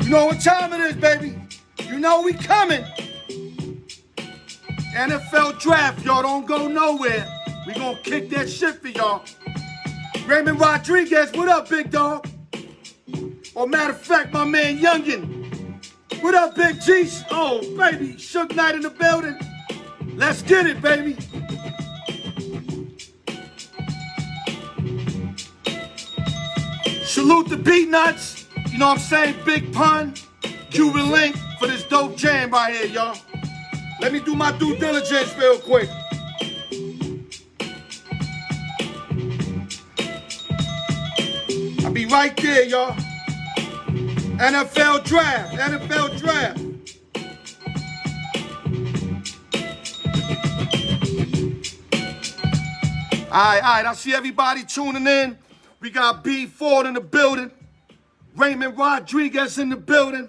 You know what time it is, baby. You know we coming. NFL draft, y'all. Don't go nowhere. We gonna kick that shit for y'all. Raymond Rodriguez, what up, big dog? Or matter of fact, my man Youngin. What up, Big G? Oh, baby, Suge Knight in the building. Let's get it, baby. Salute the beat nuts. You know what I'm saying? Big pun. Cuban link for this dope jam right here, y'all. Let me do my due diligence real quick. I'll be right there, y'all. NFL draft. NFL draft. All right. I see everybody tuning in. We got B Ford in the building. Raymond Rodriguez in the building.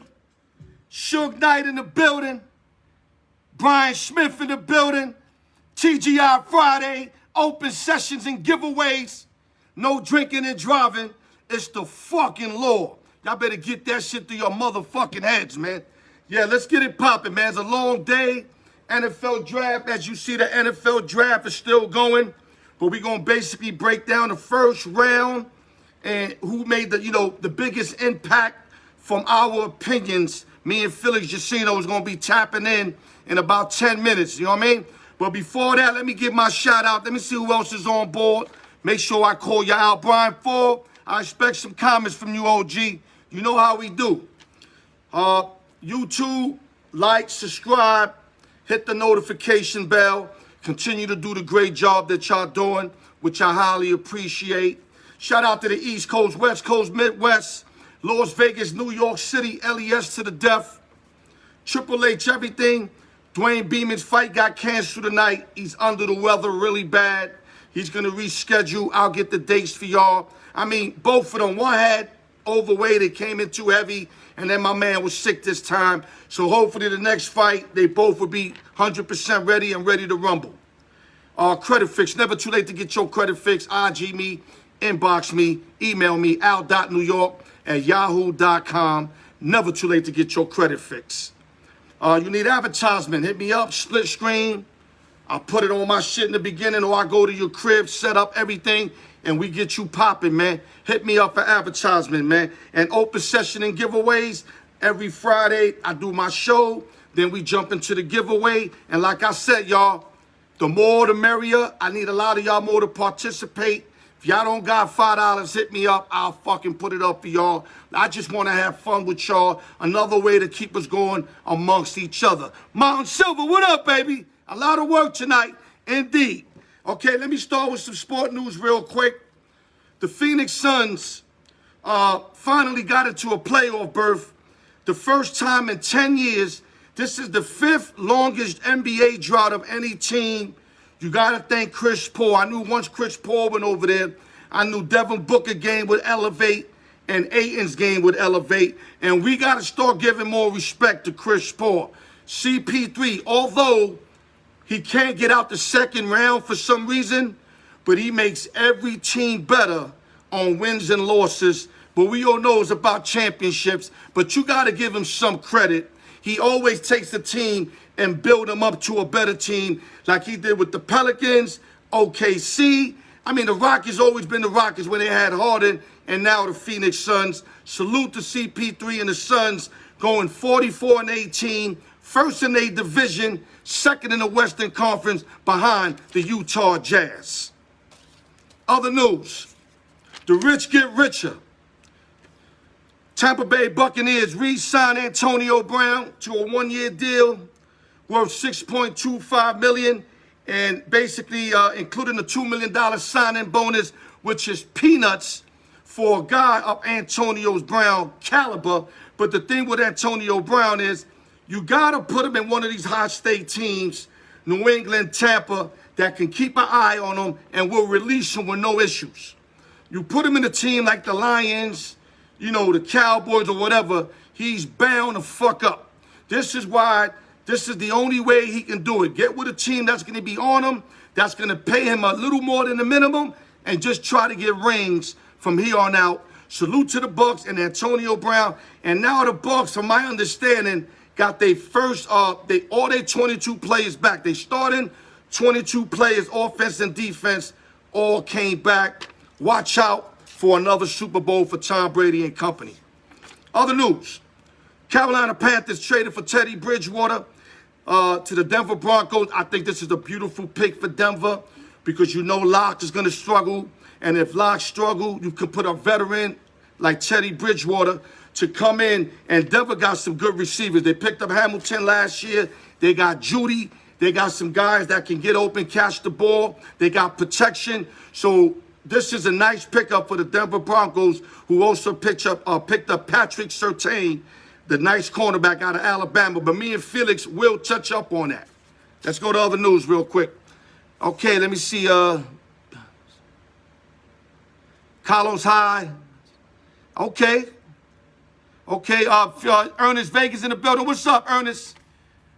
Suge Knight in the building. Brian Smith in the building. TGI Friday. Open sessions and giveaways. No drinking and driving. It's the fucking law. Y'all better get that shit through your motherfucking heads, man. Yeah, let's get it popping, man. It's a long day. NFL draft. As you see, the NFL draft is still going. But we're going to basically break down the first round and who made the biggest impact from our opinions. Me and Felix Jacino is going to be tapping in about 10 minutes. You know what I mean? But before that, let me give my shout out. Let me see who else is on board. Make sure I call you out. Brian Ford, I expect some comments from you, OG. You know how we do. YouTube, like, subscribe, hit the notification bell. Continue to do the great job that y'all doing, which I highly appreciate. Shout out to the East Coast, West Coast, Midwest, Las Vegas, New York City, LES to the death, Triple H, everything. Dwayne Beeman's fight got canceled tonight. He's under the weather really bad. He's going to reschedule. I'll get the dates for y'all. I mean, both of them. One had overweight. It came in too heavy. And then my man was sick this time. So hopefully the next fight, they both will be 100% ready and ready to rumble. Credit fix. Never too late to get your credit fix. IG me, inbox me, email me, al.newyork@yahoo.com. Never too late to get your credit fix. You need advertisement. Hit me up, split screen. I'll put it on my shit in the beginning, or I go to your crib, set up everything, and we get you popping, man. Hit me up for advertisement, man. And open session and giveaways. Every Friday, I do my show. Then we jump into the giveaway. And like I said, y'all, the more the merrier. I need a lot of y'all more to participate. If y'all don't got $5, hit me up. I'll fucking put it up for y'all. I just want to have fun with y'all. Another way to keep us going amongst each other. Mountain Silver, what up, baby? A lot of work tonight, indeed. Okay, let me start with some sport news real quick. The Phoenix Suns finally got into a playoff berth. The first time in 10 years. This is the 5th longest NBA drought of any team. You got to thank Chris Paul. I knew once Chris Paul went over there, I knew Devin Booker game would elevate and Ayton's game would elevate. And we got to start giving more respect to Chris Paul. CP3, although he can't get out the second round for some reason, but he makes every team better on wins and losses. But we all know it's about championships. But you got to give him some credit. He always takes the team and build them up to a better team like he did with the Pelicans, OKC. I mean, the Rockets always been the Rockets when they had Harden, and now the Phoenix Suns. Salute to CP3 and the Suns going 44-18, first in their division, second in the Western Conference behind the Utah Jazz. Other news, the rich get richer. Tampa Bay Buccaneers re-signed Antonio Brown to a one-year deal worth $6.25 million, and basically including the $2 million signing bonus, which is peanuts for a guy of Antonio Brown caliber. But the thing with Antonio Brown is you got to put him in one of these high-state teams, New England, Tampa, that can keep an eye on him and will release him with no issues. You put him in a team like the Lions, you know, the Cowboys or whatever, he's bound to fuck up. This is why, this is the only way he can do it. Get with a team that's going to be on him, that's going to pay him a little more than the minimum, and just try to get rings from here on out. Salute to the Bucs and Antonio Brown. And now the Bucs, from my understanding, got their first, all their 22 players back. They starting 22 players, offense and defense, all came back. Watch out for another Super Bowl for Tom Brady and company. Other news. Carolina Panthers traded for Teddy Bridgewater to the Denver Broncos. I think this is a beautiful pick for Denver because you know Locke is going to struggle. And if Locke struggle, you can put a veteran like Teddy Bridgewater to come in. And Denver got some good receivers. They picked up Hamilton last year. They got Judy. They got some guys that can get open, catch the ball. They got protection. So this is a nice pickup for the Denver Broncos, who also picked up Patrick Surtain, the nice cornerback out of Alabama. But me and Felix will touch up on that. Let's go to other news real quick. Okay, let me see. Carlos Hyde. Okay. Ernest Vegas in the building. What's up, Ernest?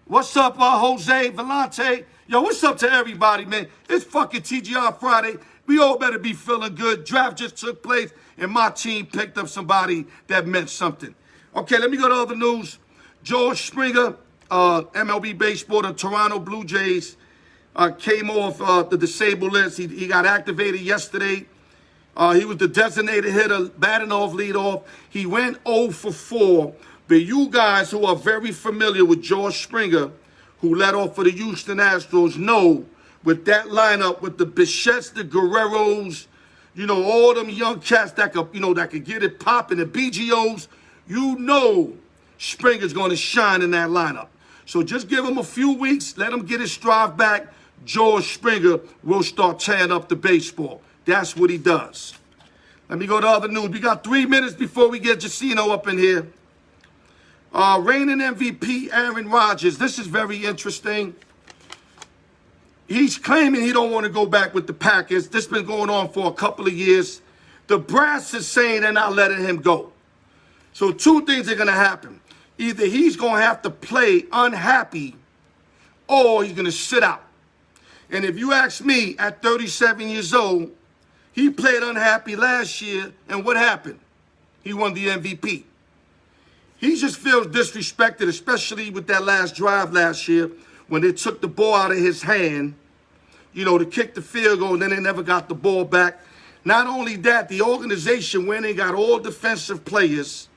What's up, Jose, Volante? Yo, what's up to everybody, man? It's fucking TGR Friday. We all better be feeling good. Draft just took place, and my team picked up somebody that meant something. Okay, let me go to other news. George Springer, MLB baseball, the Toronto Blue Jays, came off the disabled list. He got activated yesterday. He was the designated hitter, batting off, leadoff. He went 0 for 4. But you guys who are very familiar with George Springer, who led off for the Houston Astros, know with that lineup, with the Bichettes, the Guerreros, you know, all them young cats that could, that could get it popping, the BGOs, you know Springer's going to shine in that lineup. So just give him a few weeks, let him get his stride back. George Springer will start tearing up the baseball. That's what he does. Let me go to other news. We got 3 minutes before we get Jacino up in here. Reigning MVP AaRON Rodgers. This is very interesting. He's claiming he don't want to go back with the Packers. This has been going on for a couple of years. The brass is saying they're not letting him go. So two things are going to happen. Either he's going to have to play unhappy or he's going to sit out. And if you ask me, at 37 years old, he played unhappy last year, and what happened? He won the MVP. He just feels disrespected, especially with that last drive last year when they took the ball out of his hand, to kick the field goal, and then they never got the ball back. Not only that, the organization, when they got all defensive players,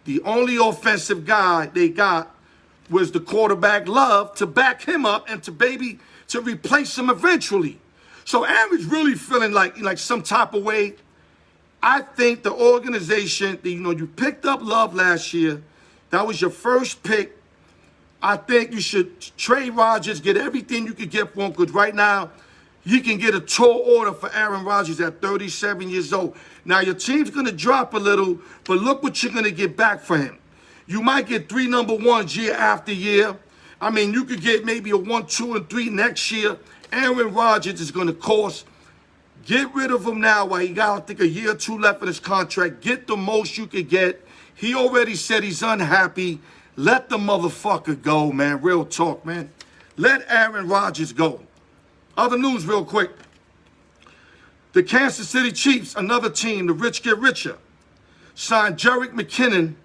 the only offensive guy they got was the quarterback Love to back him up and to replace him eventually. So AaRON's really feeling like some type of way. I think the organization, you picked up Love last year. That was your first pick. I think you should trade Rodgers, get everything you could get for him, because right now you can get a tall order for AaRON Rodgers at 37 years old. Now, your team's going to drop a little, but look what you're going to get back for him. You might get 3 number ones year after year. I mean, you could get maybe a 1, 2, and 3 next year. AaRON Rodgers is going to cost. Get rid of him now while he got, I think, a year or 2 left in his contract. Get the most you could get. He already said he's unhappy. Let the motherfucker go, man. Real talk, man. Let AaRON Rodgers go. Other news real quick. The Kansas City Chiefs, another team, the rich get richer, signed Jerick McKinnon,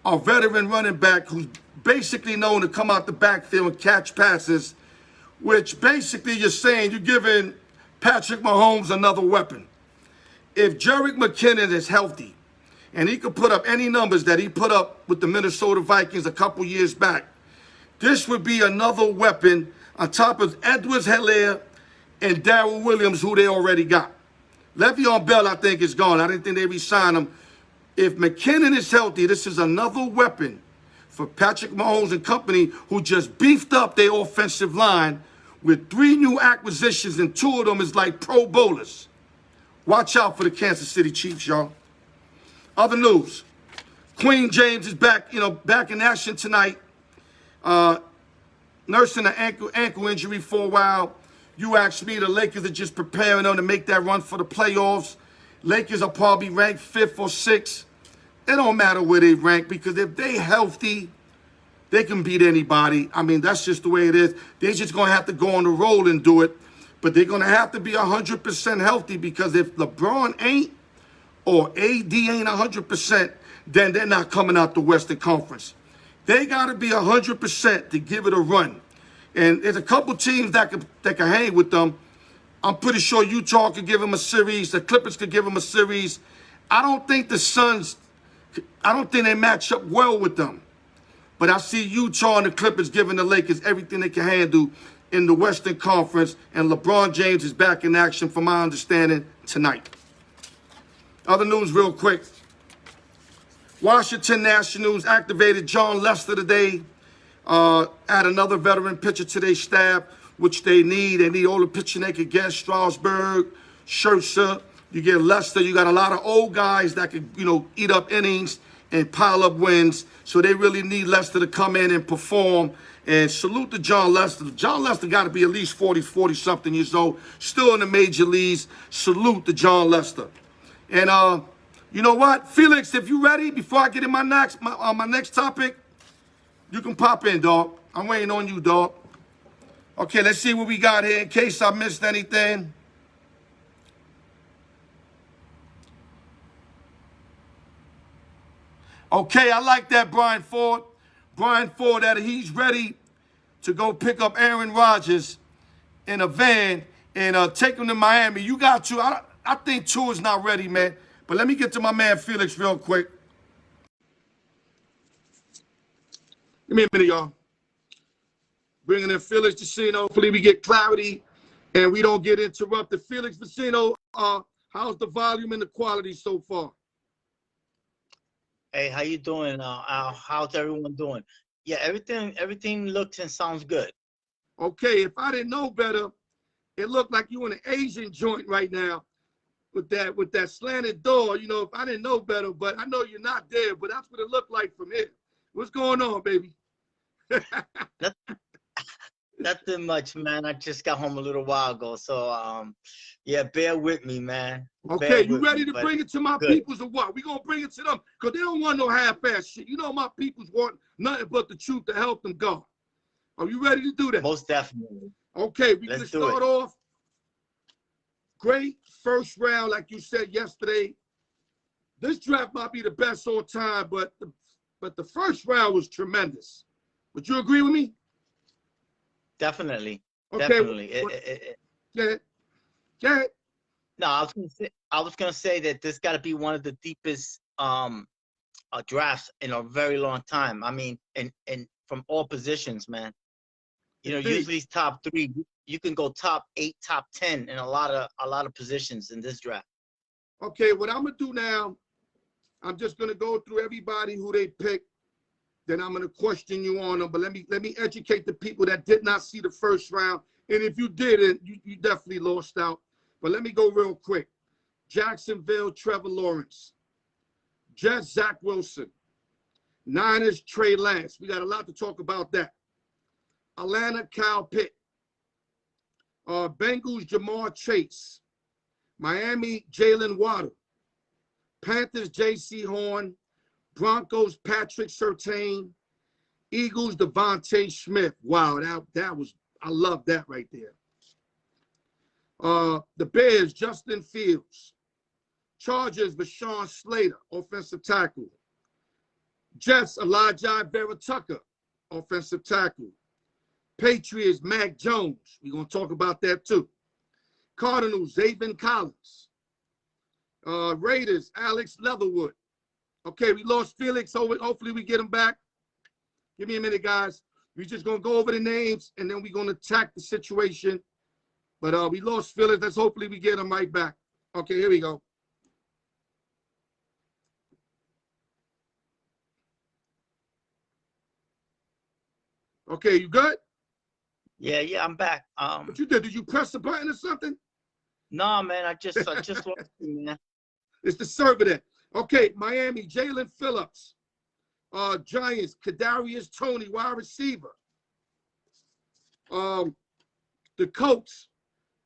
a veteran running back who's basically known to come out the backfield and catch passes, which basically you're saying you're giving Patrick Mahomes another weapon. If Jerick McKinnon is healthy and he could put up any numbers that he put up with the Minnesota Vikings a couple years back, this would be another weapon on top of Edwards-Helaire and Darrell Williams, who they already got. Le'Veon Bell, I think, is gone. I didn't think they re-signed him. If McKinnon is healthy, this is another weapon for Patrick Mahomes and company, who just beefed up their offensive line with 3 new acquisitions, and 2 of them is like Pro Bowlers. Watch out for the Kansas City Chiefs, y'all. Other news. Queen James is back, back in action tonight. Nursing an ankle injury for a while. You asked me, the Lakers are just preparing them to make that run for the playoffs. Lakers are probably ranked 5th or 6th. It don't matter where they rank, because if they healthy, they can beat anybody. I mean, that's just the way it is. They're just going to have to go on the roll and do it. But they're going to have to be 100% healthy, because if LeBron ain't, or AD ain't 100%, then they're not coming out the Western Conference. They got to be 100% to give it a run. And there's a couple teams that can hang with them. I'm pretty sure Utah could give them a series. The Clippers could give them a series. I don't think the Suns, I don't think they match up well with them. But I see Utah and the Clippers giving the Lakers everything they can handle in the Western Conference. And LeBron James is back in action, from my understanding, tonight. Other news real quick. Washington Nationals activated John Lester today. Add another veteran pitcher to their staff, which they need. They need all the pitching they could get. Strasburg, Scherzer. You get Lester. You got a lot of old guys that could, eat up innings and pile up wins. So they really need Lester to come in and perform. And salute to John Lester. John Lester got to be at least 40-something years old. Still in the major leagues. Salute to John Lester. And you know what? Felix, if you ready, before I get in my next topic, you can pop in, dog. I'm waiting on you, dog. Okay, let's see what we got here in case I missed anything. Okay, I like that, Brian Ford. Brian Ford, that he's ready to go pick up Aaron Rodgers in a van and take him to Miami. You got to. I think Tua's not ready, man. But let me get to my man Felix real quick. Give me a minute, y'all. Bringing in Felix Vicino. Hopefully we get clarity and we don't get interrupted. Felix Vicino, how's the volume and the quality so far? Hey, how you doing? How's everyone doing? Yeah, everything looks and sounds good. Okay, if I didn't know better, it looked like you in an Asian joint right now with that slanted door. If I didn't know better, but I know you're not there, but that's what it looked like from here. What's going on, baby? Nothing much, man. I just got home a little while ago, so yeah, bear with me, man. Okay, you ready to bring it to my peoples or what? We gonna bring it to them because they don't want no half-ass shit. My peoples want nothing but the truth to help them God. Are you ready to do that? Most definitely. Okay, we can start off. Great first round, like you said yesterday. This draft might be the best all time, but the first round was tremendous. Would you agree with me? Definitely. Okay. Definitely. Yeah. No, I was gonna say that this got to be one of the deepest drafts in a very long time. I mean, and from all positions, man. Usually top 3. You can go top 8, top 10 in a lot of positions in this draft. Okay, what I'm gonna do now, I'm just gonna go through everybody who they picked. Then I'm gonna question you on them. But let me educate the people that did not see the first round. And if you didn't, you definitely lost out. But let me go real quick. Jacksonville, Trevor Lawrence. Jets, Zach Wilson. Niners, Trey Lance. We got a lot to talk about that. Atlanta, Kyle Pitt. Bengals, Jamar Chase. Miami, Jalen Waddle. Panthers, J.C. Horn. Broncos, Patrick Surtain. Eagles, Davonte Smith. Wow, that was, I love that right there. The Bears, Justin Fields. Chargers, Rashawn Slater, offensive tackle. Jets, Elijah Vera Tucker, offensive tackle. Patriots, Mac Jones. We're going to talk about that too. Cardinals, Zaven Collins. Raiders, Alex Leatherwood. Okay, we lost Felix, so hopefully we get him back. Give me a minute, guys. We're just going to go over the names, and then we're going to attack the situation. But we lost Felix. Let's hopefully we get him right back. Okay, here we go. Okay, you good? Yeah, I'm back. What you did? Did you press the button or something? No, man. I just lost you, man. It's the server there. Okay, Miami, Jalen Phillips. Giants, Kadarius Toney, wide receiver. The Colts,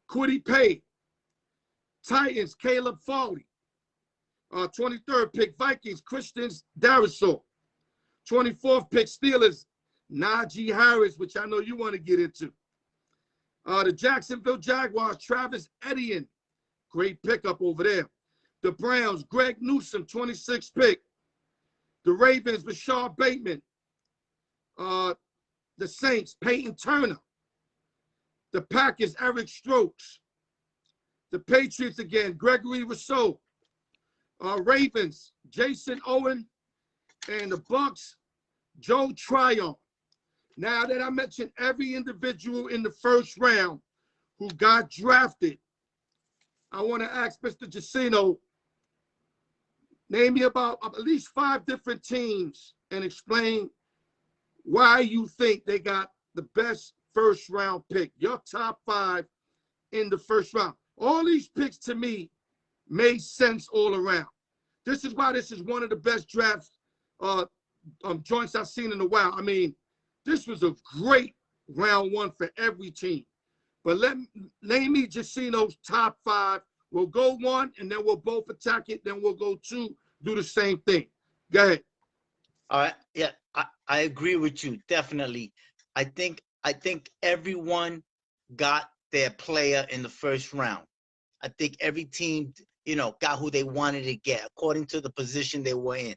Kwity Paye. Titans, Caleb Farley. 23rd pick, Vikings, Christian Darrisaw. 24th pick, Steelers, Najee Harris, which I know you want to get into. The Jacksonville Jaguars, Travis Etienne. Great pickup over there. The Browns, Greg Newsome, 26th pick. The Ravens, Rashard Bateman. The Saints, Peyton Turner. The Packers, Eric Stokes. The Patriots again, Gregory Rousseau. Ravens, Jason Owen. And the Bucks, Joe Tryon. Now that I mentioned every individual in the first round who got drafted, I want to ask Mr. Jacino, name me about at least 5 different teams and explain why you think they got the best first round pick. Your top 5 in the first round. All these picks to me made sense all around. This is why this is one of the best drafts joints I've seen in a while. I mean, this was a great round 1 for every team. But name me Jacino's top 5. We'll go 1, and then we'll both attack it. Then we'll go 2, do the same thing. Go ahead. All right. Yeah, I agree with you. Definitely. I think everyone got their player in the first round. I think every team, got who they wanted to get according to the position they were in.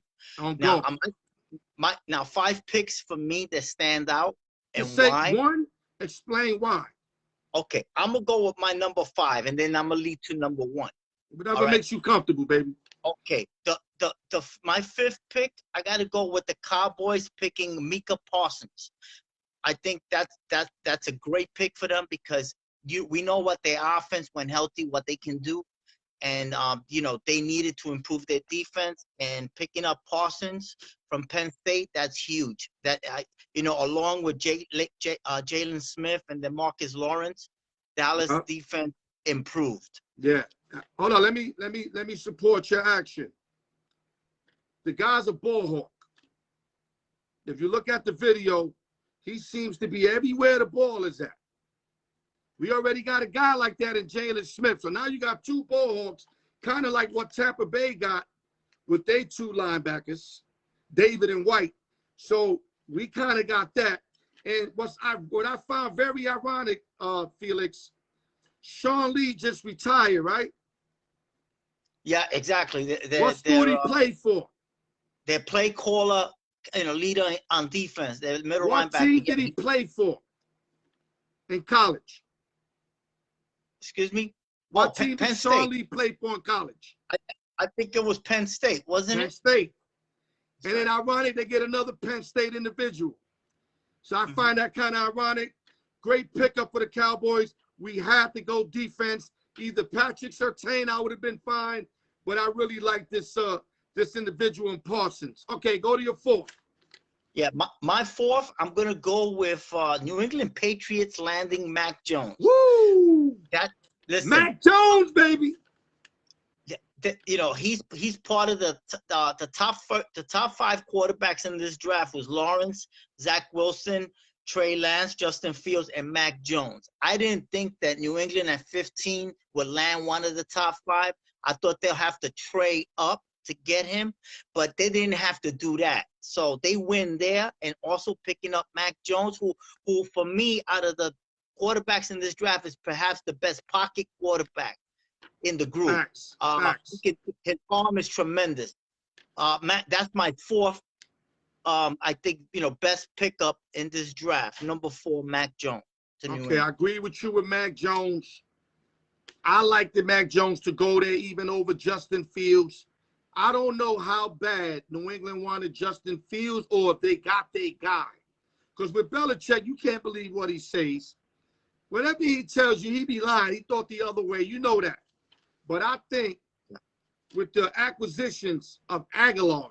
Now 5 picks for me that stand out. And just say why? 1, explain why. Okay, I'm gonna go with my number 5, and then I'm gonna lead to number 1. Whatever makes you comfortable, baby. Okay, my 5th pick, I gotta go with the Cowboys picking Micah Parsons. I think that's a great pick for them because we know what their offense, when healthy, what they can do. And, they needed to improve their defense, and picking up Parsons from Penn State, that's huge. That, along with Jalen Smith and then Marcus Lawrence, Dallas defense improved. Yeah. Hold on. Let me support your action. The guy's a ball hawk. If you look at the video, he seems to be everywhere the ball is at. We already got a guy like that in Jalen Smith. So now you got 2 ball hawks, kind of like what Tampa Bay got with their 2 linebackers, David and White. So we kind of got that. And what I found very ironic, Felix, Sean Lee just retired, right? Yeah, exactly. What school did he play for? Their play caller, leader on defense. Their middle linebacker. What team did he play for in college? Excuse me? What team did Sean Lee play for in college? I think it was Penn State, wasn't it? Penn State. And then ironic, they get another Penn State individual. So I find that kind of ironic. Great pickup for the Cowboys. We had to go defense. Either Patrick Surtain, I would have been fine, but I really like this individual in Parsons. Okay, go to your 4th. Yeah, my 4th, I'm going to go with New England Patriots landing Mac Jones. Woo! Listen, Mac Jones, baby. He's part of the top 5 quarterbacks in this draft was Lawrence, Zach Wilson, Trey Lance, Justin Fields, and Mac Jones. I didn't think that New England at 15 would land one of the top 5. I thought they'll have to trade up to get him, but they didn't have to do that. So they win there, and also picking up Mac Jones, who for me, out of the quarterbacks in this draft, is perhaps the best pocket quarterback in the group. Facts. His arm is tremendous. Matt, that's my 4th. I think best pickup in this draft. Number 4, Mac Jones. Okay, I agree with you with Mac Jones. I like the Mac Jones to go there even over Justin Fields. I don't know how bad New England wanted Justin Fields or if they got their guy. Because with Belichick, you can't believe what he says. Whatever he tells you, he be lying. He thought the other way. You know that. But I think with the acquisitions of Aguilar,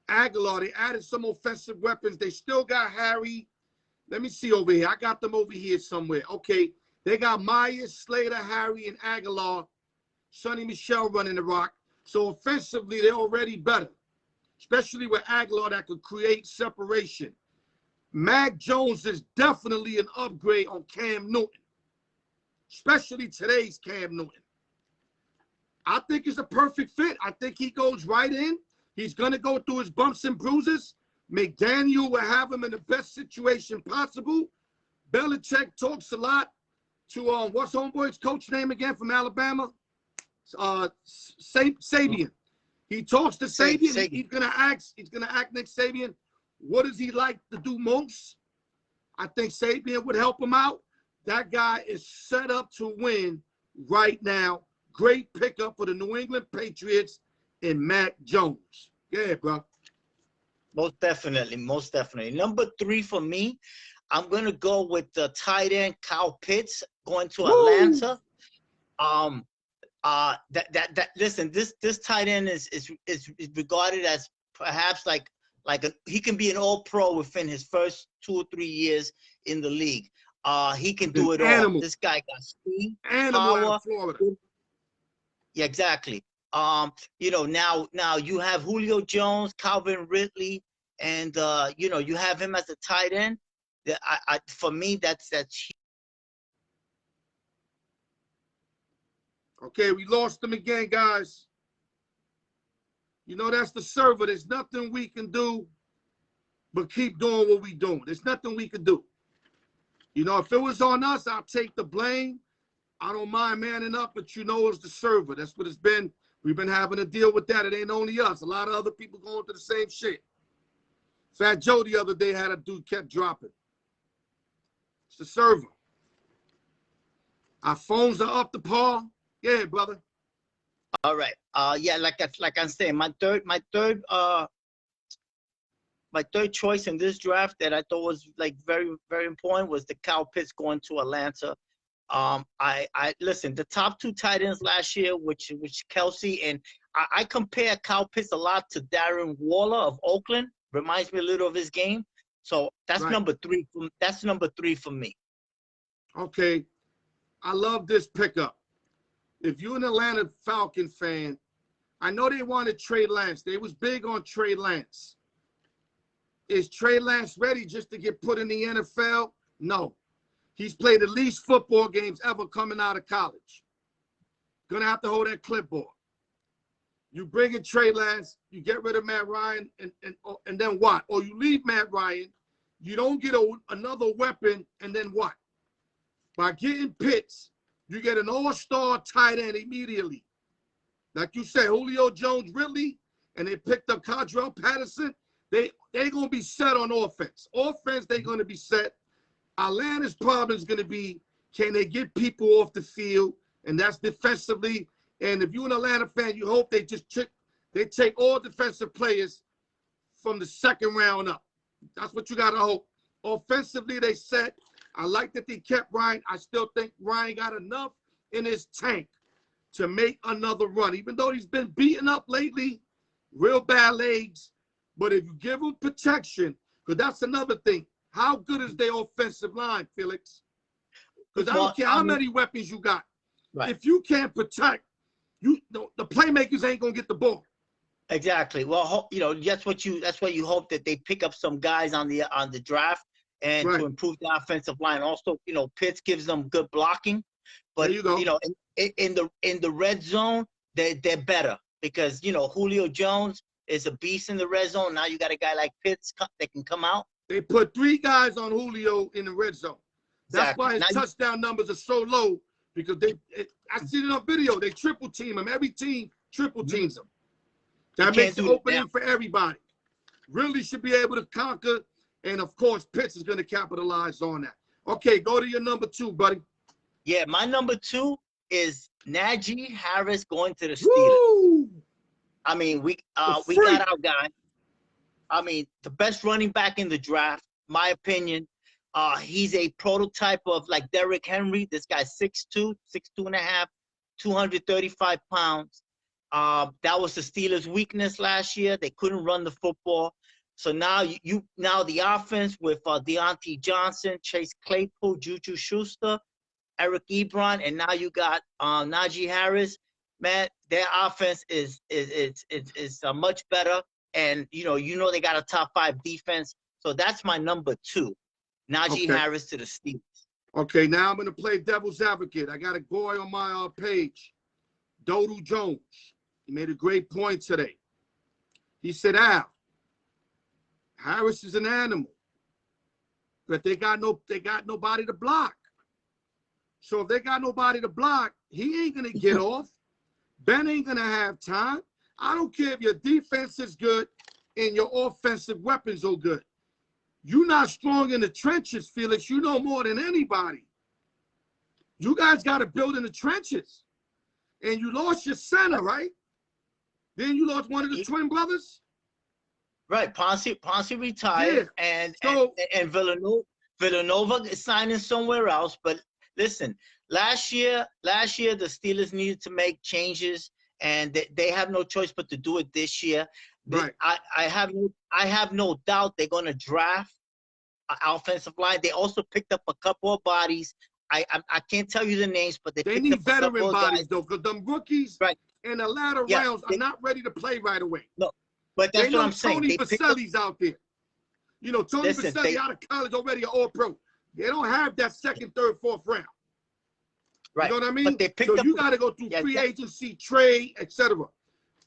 they added some offensive weapons. They still got Harry. Let me see over here. I got them over here somewhere. Okay. They got Myers, Slater, Harry, and Aguilar. Sonny Michel running the rock. So offensively, they're already better, especially with Aguilar that could create separation. Mac Jones is definitely an upgrade on Cam Newton, especially today's Cam Newton. I think it's a perfect fit. I think he goes right in. He's going to go through his bumps and bruises. McDaniel will have him in the best situation possible. Belichick talks a lot to, what's homeboy's coach name again from Alabama? Sabian. He talks to Sabian. Sabian. He's gonna ask Nick Sabian, what does he like to do most? I think Sabian would help him out. That guy is set up to win right now. Great pickup for the New England Patriots and Mac Jones. Yeah, bro. Most definitely, most definitely. Number 3 for me, I'm gonna go with the tight end Kyle Pitts going to Atlanta. Listen, this tight end is regarded as perhaps he can be an all-pro within his first 2 or 3 years in the league. He can do it all. This guy got speed, power. Yeah, exactly. You know, now you have Julio Jones, Calvin Ridley, and you know, you have him as a tight end. For me, that's okay. We lost him again, guys. You know, that's the server. There's nothing we can do but keep doing what we're doing. There's nothing we can do. You know, if it was on us, I'll take the blame. I don't mind manning up, but you know it's the server. That's what it's been. We've been having to deal with that. It ain't only us. A lot of other people going through the same shit. Fat Joe the other day had a dude kept dropping. It's the server. Our phones are up to par. Yeah, brother. all right. Yeah, like I'm saying, my third choice in this draft that I thought was like very, very important was the Kyle Pitts going to Atlanta. I listen, the top 2 tight ends last year, which Kelsey, and I compare Kyle Pitts a lot to Darren Waller of Oakland. Reminds me a little of his game. So that's Right. number 3. That's number 3 for me. Okay. I love this pickup. If you're an Atlanta Falcon fan, I know they wanted Trey Lance. They was big on Trey Lance. Is Trey Lance ready just to get put in the NFL? No. He's played the least football games ever coming out of college. Gonna have to hold that clipboard. You bring in Trey Lance, you get rid of Matt Ryan, and then what? Or you leave Matt Ryan, you don't get another weapon, and then what? By getting Pitts, you get an all-star tight end immediately. Like you said, Julio Jones, Ridley, and they picked up Cordell Patterson. They're going to be set on offense. Offense, they're going to be set. Atlanta's problem is going to be, can they get people off the field? And that's defensively. And if you're an Atlanta fan, you hope they take all defensive players from the second round up. That's what you got to hope. Offensively, they set. I like that they kept Ryan. I still think Ryan got enough in his tank to make another run, even though he's been beaten up lately, real bad legs. But if you give him protection, because that's another thing. How good is their offensive line, Felix? Because I don't care how many weapons you got. Right. If you can't protect, the playmakers ain't gonna get the ball. Exactly. Well, you know, that's what you hope, that they pick up some guys on the draft and Right. to improve the offensive line. Also, you know, Pitts gives them good blocking, but There you go. you know, in the red zone, they're better because you know Julio Jones is a beast in the red zone. Now you got a guy like Pitts that can come out. They put 3 guys on Julio in the red zone. That's Exactly. why his touchdown numbers are so low, because I see it on video. They triple team him. Every team triple teams him. That makes an opening for everybody. Really should be able to conquer. And of course, Pitts is going to capitalize on that. Okay, go to your number 2, buddy. Yeah, my number 2 is Najee Harris going to the Steelers. Woo! I mean, we got our guy. I mean, the best running back in the draft, my opinion. He's a prototype of like Derrick Henry. This guy's 6'2", 6'2.5", 235 pounds. That was the Steelers' weakness last year. They couldn't run the football. So now now the offense with Deontay Johnson, Chase Claypool, Juju Schuster, Eric Ebron, and now you got Najee Harris. Man, their offense is much better, and you know they got a top 5 defense. So that's my number 2, Najee Harris to the Steelers. Okay, now I'm going to play devil's advocate. I got a boy on my page, Dodu Jones. He made a great point today. He said, Al, Harris is an animal, but they got nobody to block. So if they got nobody to block, he ain't going to get off. Ben ain't gonna have time. I don't care if your defense is good and your offensive weapons are good. You're not strong in the trenches, Felix. You know more than anybody. You guys got to build in the trenches. And you lost your center, right? Then you lost one of the twin brothers. Right, Ponce retired, Yeah. and Villanova is signing somewhere else. But listen, last year the Steelers needed to make changes, and they have no choice but to do it this year. Right. I have no doubt they're going to draft an offensive line. They also picked up a couple of bodies. I can't tell you the names, but they need up veteran bodies guys. though, because them rookies in the latter rounds are not ready to play right away. No, but that's what I'm saying. Tony Baselli's out there. You know, Tony Baselli out of college already an all-pro. They don't have that second, third, fourth round. Right. You know what I mean? But they picked so you got to go through free agency, trade, etc.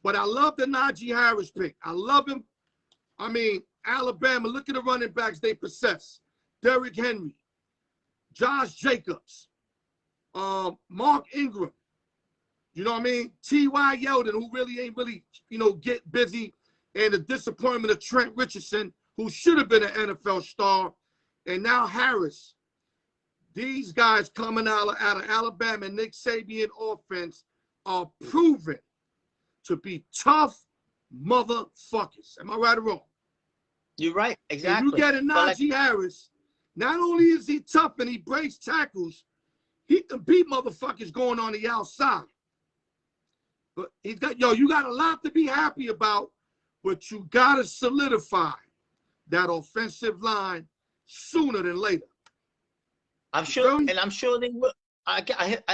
But I love the Najee Harris pick. I love him. I mean, Alabama, look at the running backs they possess. Derrick Henry, Josh Jacobs, Mark Ingram. You know what I mean? T.Y. Yeldon, who really ain't get busy. And the disappointment of Trent Richardson, who should have been an NFL star. And now Harris. These guys coming out of Alabama and Nick Saban offense are proven to be tough motherfuckers. Am I right or wrong? You're right. Exactly. And you get a Najee Harris, not only is he tough and he breaks tackles, he can beat motherfuckers going on the outside. But he's got, you got a lot to be happy about, but you got to solidify that offensive line sooner than later. I'm sure they will. I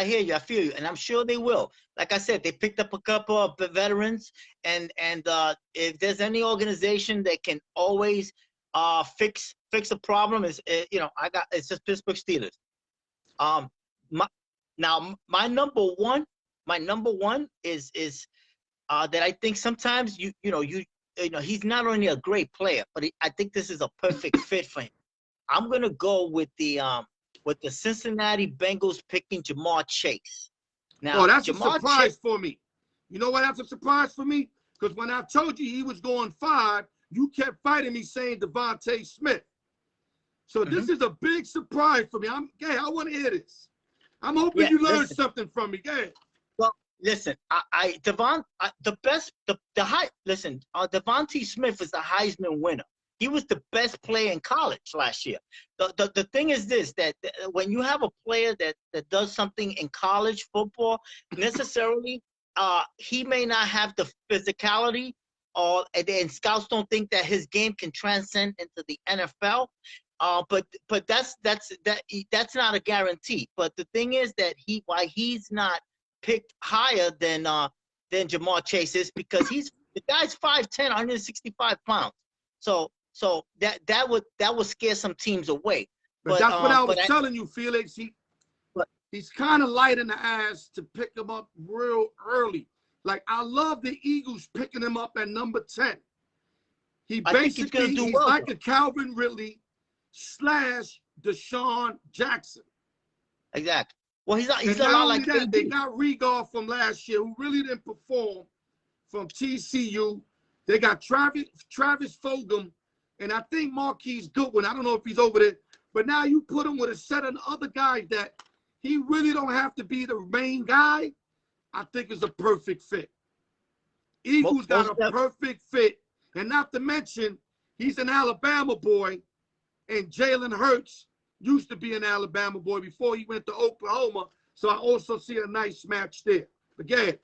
hear you. I feel you, and I'm sure they will. Like I said, they picked up a couple of veterans, and if there's any organization that can always fix a problem, it's just Pittsburgh Steelers. My number one is that I think sometimes he's not only a great player, but I think this is a perfect fit for him. I'm gonna go with the Cincinnati Bengals picking Jamar Chase. Now, that's a surprise for me. You know why that's a surprise for me? Because when I told you he was going 5, you kept fighting me saying Davonte Smith. So this is a big surprise for me. I want to hear this. I'm hoping you learned something from me. Go ahead. Well, listen, Davonte Smith is the Heisman winner. He was the best player in college last year. The thing is this, that when you have a player that does something in college football, necessarily he may not have the physicality, and scouts don't think that his game can transcend into the NFL. But that's not a guarantee. But the thing is that why he's not picked higher than Jamar Chase is because the guy's 5'10", 165 pounds. So that would scare some teams away. But that's what I was telling you, Felix. He's kind of light in the ass to pick him up real early. Like, I love the Eagles picking him up at number 10. He's like a Calvin Ridley / Deshaun Jackson. Exactly. Well, he's a lot like that. They got Regal from last year, who really didn't perform, from TCU. They got Travis Fulgham, and I think Marquise Goodwin. I don't know if he's over there, but now you put him with a set of other guys that he really don't have to be the main guy. I think is a perfect fit. Eagles got a perfect fit, and not to mention he's an Alabama boy, and Jalen Hurts used to be an Alabama boy before he went to Oklahoma. So I also see a nice match there. Again.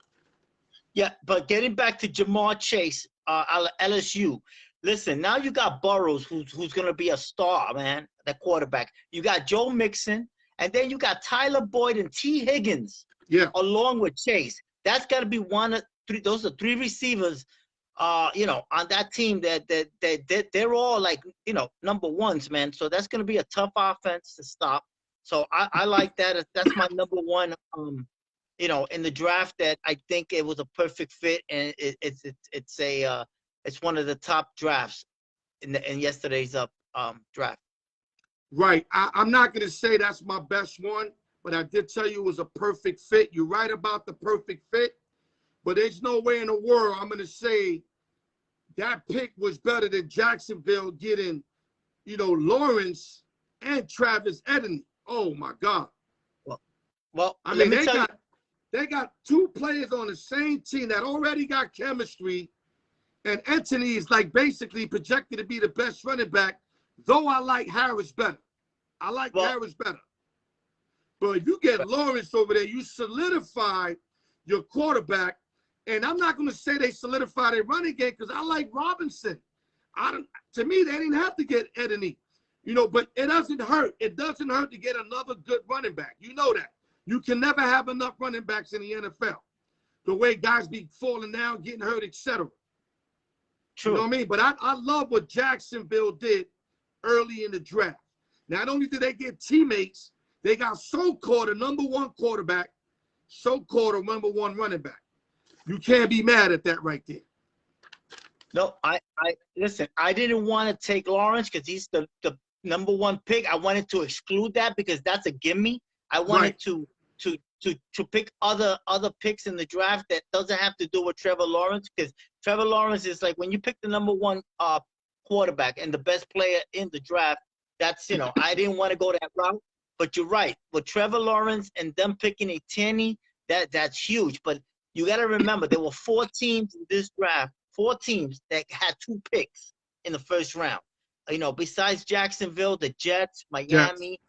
Yeah, but getting back to Jamar Chase, LSU. Listen, now you got Burrows, who's going to be a star, man, the quarterback. You got Joe Mixon, and then you got Tyler Boyd and T. Higgins, along with Chase. That's got to be one of three. Those are 3 receivers, on that team that they're all like, number ones, man. So that's going to be a tough offense to stop. So I like that. That's my number one. In the draft, that I think it was a perfect fit, and it's one of the top drafts in yesterday's draft. Right. I'm not going to say that's my best one, but I did tell you it was a perfect fit. You're right about the perfect fit. but there's no way in the world I'm going to say that pick was better than Jacksonville getting, you know, Lawrence and Travis Etienne. Oh my God. Well, I let mean, me tell you. they got two players on the same team that already got chemistry, and Anthony is like basically projected to be the best running back, though I like Harris better. I like Harris better. But if you get Lawrence over there, you solidify your quarterback. And I'm not going to say they solidify their running game because I like Robinson. To me, they didn't have to get Etienne. You know, but it doesn't hurt. It doesn't hurt to get another good running back. You know that. You can never have enough running backs in the NFL. The way guys be falling down, getting hurt, etc. True. You know what I mean? But I love what Jacksonville did early in the draft. Not only did they get teammates, they got so-called a number one quarterback, so-called a number one running back. You can't be mad at that right there. No, I listen, I didn't want to take Lawrence because he's the number one pick. I wanted to exclude that because that's a gimme. I wanted to pick other picks in the draft that doesn't have to do with Trevor Lawrence, because Trevor Lawrence is like when you pick the number one quarterback and the best player in the draft, that's, you know, I didn't want to go that route. But you're right. With Trevor Lawrence and them picking a Tierney, that's huge. But you got to remember, there were 4 teams in this draft, 4 teams that had 2 picks in the first round. You know, besides Jacksonville, the Jets, Miami,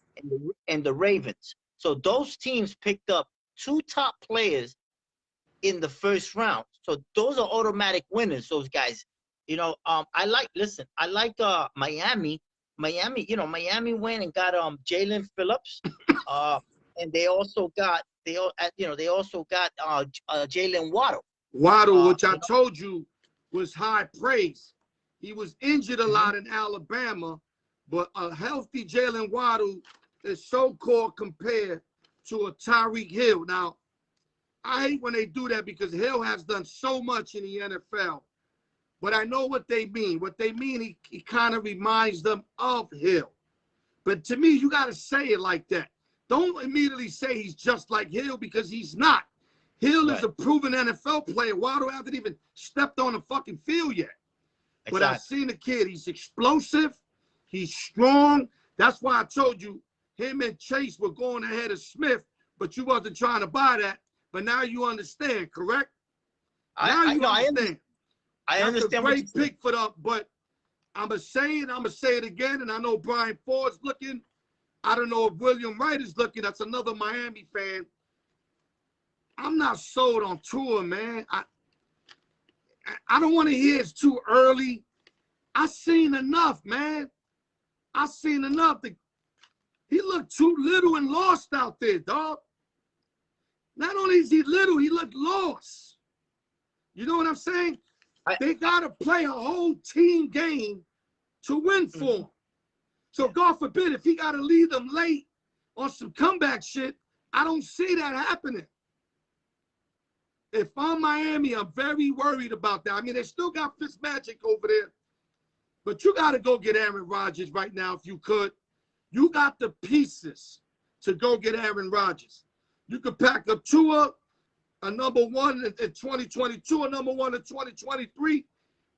and the Ravens. So those teams picked up 2 top players in the first round. So those are automatic winners, those guys. You know, I like Miami. You know, Miami went and got Jalen Phillips, and they also got Jalen Waddle. Which I told you was high praise. He was injured a lot in Alabama, but a healthy Jalen Waddle is so-called compared to a Tyreek Hill. Now, I hate when they do that because Hill has done so much in the NFL, but I know what they mean. What they mean, he kind of reminds them of Hill. But to me, you got to say it like that. Don't immediately say he's just like Hill because he's not. Hill is a proven NFL player. Waddle hasn't even stepped on the fucking field yet. Exactly. But I've seen the kid. He's explosive. He's strong. That's why I told you him and Chase were going ahead of Smith, but you wasn't trying to buy that. But now you understand, correct? Now you understand. I understand. That's a great pick for them, but I'm going to say it again, and I know Brian Ford's looking. I don't know if William Wright is looking. That's another Miami fan. I'm not sold on Tua, man. I don't want to hear it's too early. I seen enough, man. I seen enough. He looked too little and lost out there, dog. Not only is he little, he looked lost. You know what I'm saying? They got to play a whole team game to win for him. So God forbid, if he got to lead them late on some comeback shit, I don't see that happening. If I'm Miami, I'm very worried about that. I mean, they still got Fitzmagic over there, but you got to go get Aaron Rodgers right now if you could. You got the pieces to go get Aaron Rodgers. You could pack up Tua, a number one in 2022, a number one in 2023.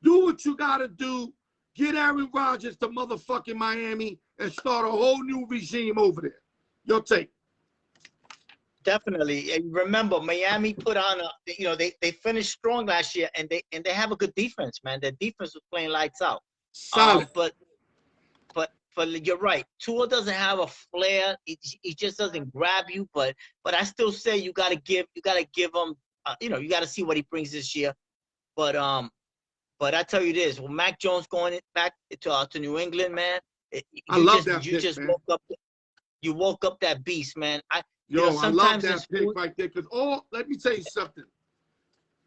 Do what you got to do. Get Aaron Rodgers to motherfucking Miami and start a whole new regime over there. Your take. Definitely. And remember, Miami put on they finished strong last year, and they have a good defense, man. Their defense was playing lights out. Solid. But you're right. Tua doesn't have a flair. He just doesn't grab you. But I still say you gotta give him. You gotta see what he brings this year. But I tell you this: when Mac Jones going back to New England, man, I love that pick, just man. woke up that beast, man. I love that pick right there because let me tell you something.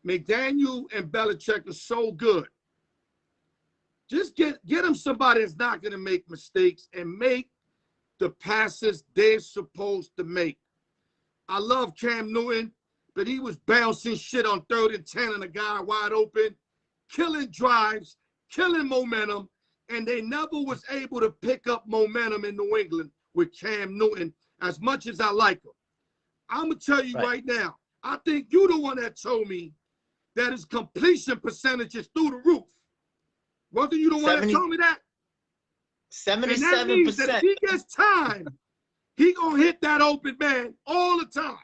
McDaniel and Belichick are so good. Just get them somebody that's not going to make mistakes and make the passes they're supposed to make. I love Cam Newton, but he was bouncing shit on 3rd and 10 and a guy wide open, killing drives, killing momentum, and they never was able to pick up momentum in New England with Cam Newton as much as I like him. I'm going to tell you right now, I think you the one that told me that his completion percentage is through the roof. Wasn't you the one that told me that? 77%. And that means that if he gets time, he gonna hit that open man all the time.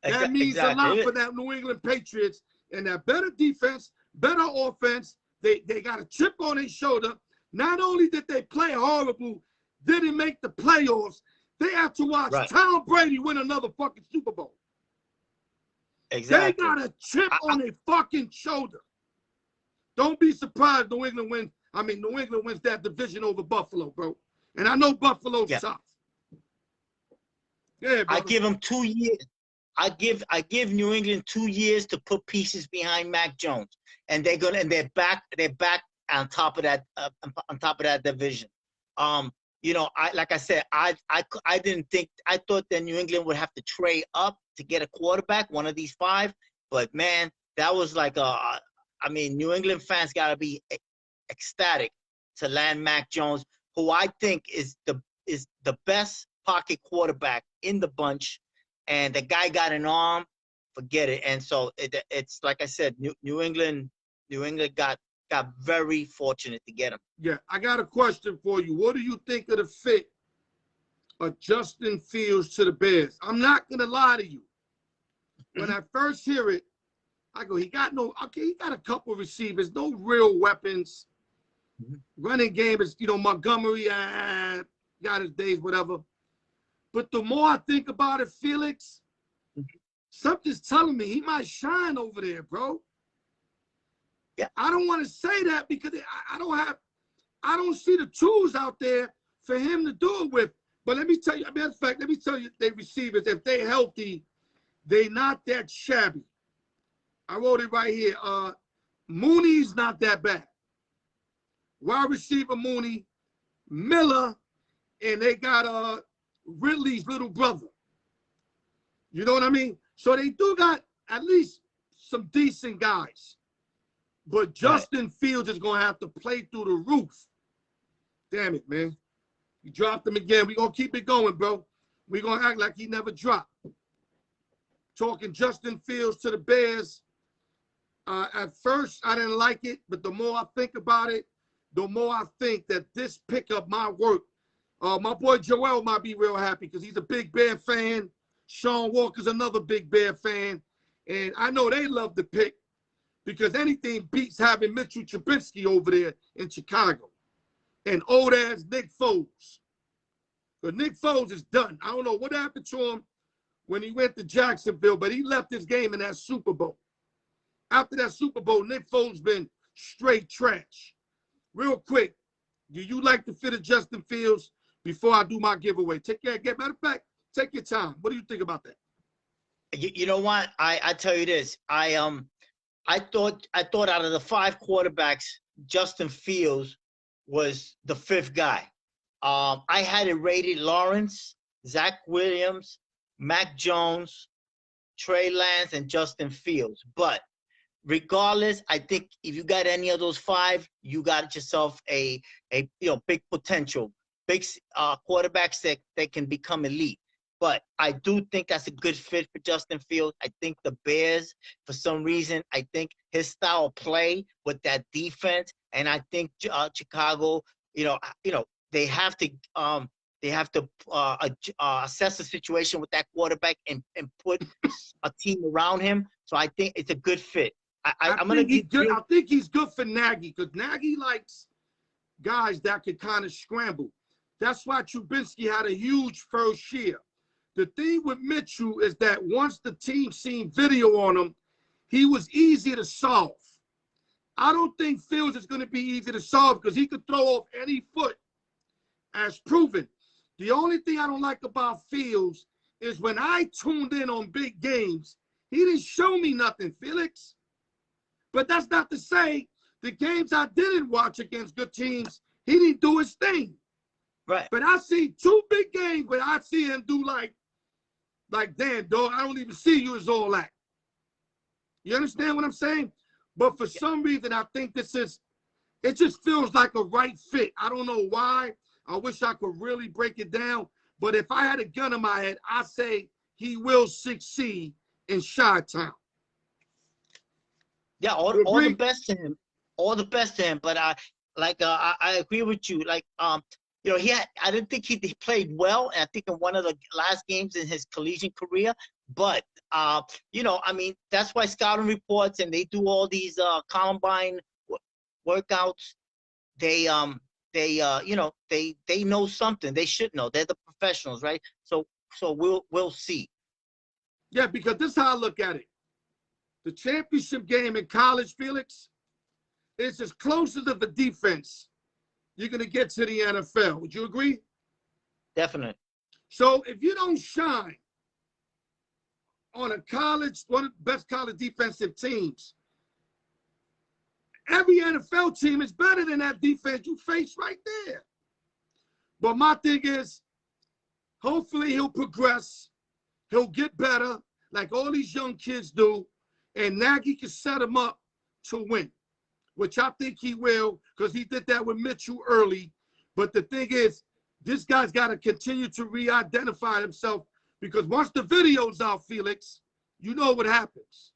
That means a lot for that New England Patriots and that better defense, better offense. They got a chip on their shoulder. Not only did they play horrible, didn't make the playoffs, they have to watch Tom Brady win another fucking Super Bowl. Exactly. They got a chip on their fucking shoulder. Don't be surprised New England wins. I mean, New England wins that division over Buffalo, bro. And I know Buffalo's tough. Yeah, I give them 2 years. I give New England 2 years to put pieces behind Mac Jones, and they're back on top of that division. You know, like I said, I thought that New England would have to trade up to get a quarterback, one of these 5, but man, that was like I mean, New England fans gotta be ecstatic to land Mac Jones, who I think is the best pocket quarterback in the bunch. And the guy got an arm, forget it. And so it's like I said, New England got very fortunate to get him. Yeah, I got a question for you. What do you think of the fit of Justin Fields to the Bears? I'm not gonna lie to you. When I first hear it, I go, he got a couple receivers, no real weapons. Running game is, you know, Montgomery, got his days, whatever. But the more I think about it, Felix, something's telling me he might shine over there, bro. Yeah, I don't want to say that because I don't see the tools out there for him to do it with. But let me tell you, matter of fact, let me tell you, they receivers, if they healthy, they not that shabby. I wrote it right here. Mooney's not that bad. Wide receiver Mooney, Miller, and they got Ridley's little brother. You know what I mean? So they do got at least some decent guys. But Justin Fields is going to have to play through the roof. Damn it, man. You dropped him again. We're going to keep it going, bro. We're going to act like he never dropped. Talking Justin Fields to the Bears. At first, I didn't like it. But the more I think about it, the more I think that this pickup might work. My boy Joel might be real happy because he's a big Bear fan. Sean Walker's another big Bear fan. And I know they love the pick because anything beats having Mitchell Trubisky over there in Chicago. And old-ass Nick Foles. But Nick Foles is done. I don't know what happened to him when he went to Jacksonville, but he left his game in that Super Bowl. After that Super Bowl, Nick Foles been straight trash. Real quick, do you like the fit of Justin Fields? Before I do my giveaway, take care. Matter of fact, take your time. What do you think about that? You know what? I tell you this. I thought out of the 5 quarterbacks, Justin Fields was the 5th guy. I had it rated Lawrence, Zach Williams, Mac Jones, Trey Lance, and Justin Fields. But regardless, I think if you got any of those 5, you got yourself a big potential. Big quarterbacks that can become elite. But I do think that's a good fit for Justin Fields. I think the Bears, for some reason, I think his style of play with that defense, and I think Chicago, they have to assess the situation with that quarterback and put a team around him. So I think it's a good fit. I think he's good for Nagy because Nagy likes guys that could kind of scramble. That's why Trubisky had a huge first year. The thing with Mitchell is that once the team seen video on him, he was easy to solve. I don't think Fields is going to be easy to solve because he could throw off any foot, as proven. The only thing I don't like about Fields is when I tuned in on big games, he didn't show me nothing, Felix. But that's not to say the games I didn't watch against good teams, he didn't do his thing. Right. But I see 2 big games where I see him do like, damn, dog, I don't even see you as all that. You understand what I'm saying? But for some reason, I think it just feels like a right fit. I don't know why. I wish I could really break it down. But if I had a gun in my head, I say he will succeed in Chi-Town. Yeah, all the best to him. All the best to him. But I agree with you. Like, you know, I didn't think he played well, and I think in one of the last games in his collegiate career. But you know, I mean, that's why scouting reports and they do all these combine workouts. They you know, they know something. They should know. They're the professionals, right? So we'll see. Yeah, because this is how I look at it. The championship game in college, Felix, is as close as of a defense you're going to get to the NFL. Would you agree? Definitely. So if you don't shine on a college, one of the best college defensive teams, every NFL team is better than that defense you face right there. But my thing is, hopefully he'll progress. He'll get better like all these young kids do. And Nagy can set him up to win, which I think he will, because he did that with Mitchell early. But the thing is, this guy's got to continue to re-identify himself, because once the video's out, Felix, you know what happens.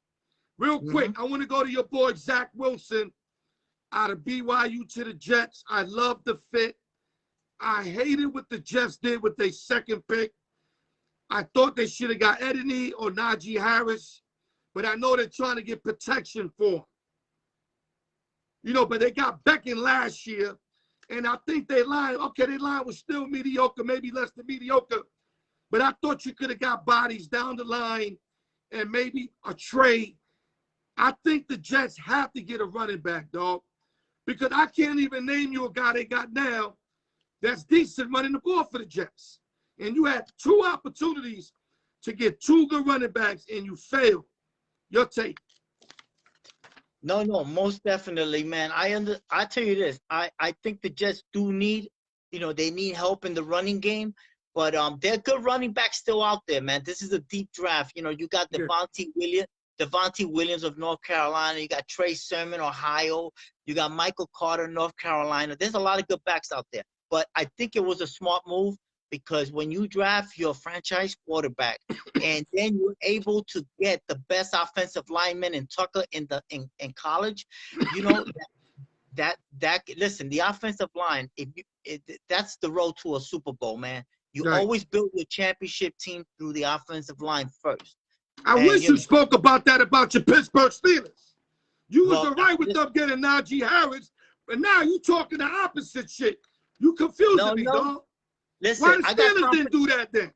Real quick, I want to go to your boy Zach Wilson out of BYU to the Jets. I love the fit. I hated what the Jets did with their second pick. I thought they should have got Edney or Najee Harris, but I know they're trying to get protection for him. You know, but they got Beckham last year, and I think their line was still mediocre, maybe less than mediocre, but I thought you could have got bodies down the line and maybe a trade. I think the Jets have to get a running back, dog, because I can't even name you a guy they got now that's decent running the ball for the Jets. And you had 2 opportunities to get 2 good running backs, and you failed. Your take. No, most definitely, man. I tell you this, I think the Jets do need, you know, they need help in the running game, but there are good running backs still out there, man. This is a deep draft. You know, you got Davonte Williams of North Carolina. You got Trey Sermon, Ohio. You got Michael Carter, North Carolina. There's a lot of good backs out there, but I think it was a smart move, because when you draft your franchise quarterback and then you're able to get the best offensive lineman in Tucker in college, you know, that listen, the offensive line, that's the road to a Super Bowl, man. You always build your championship team through the offensive line first. I wish you spoke about that about your Pittsburgh Steelers. You was all right with them getting Najee Harris, but now you talking the opposite shit. You confusing me, dog. Listen, why the Steelers didn't do that then?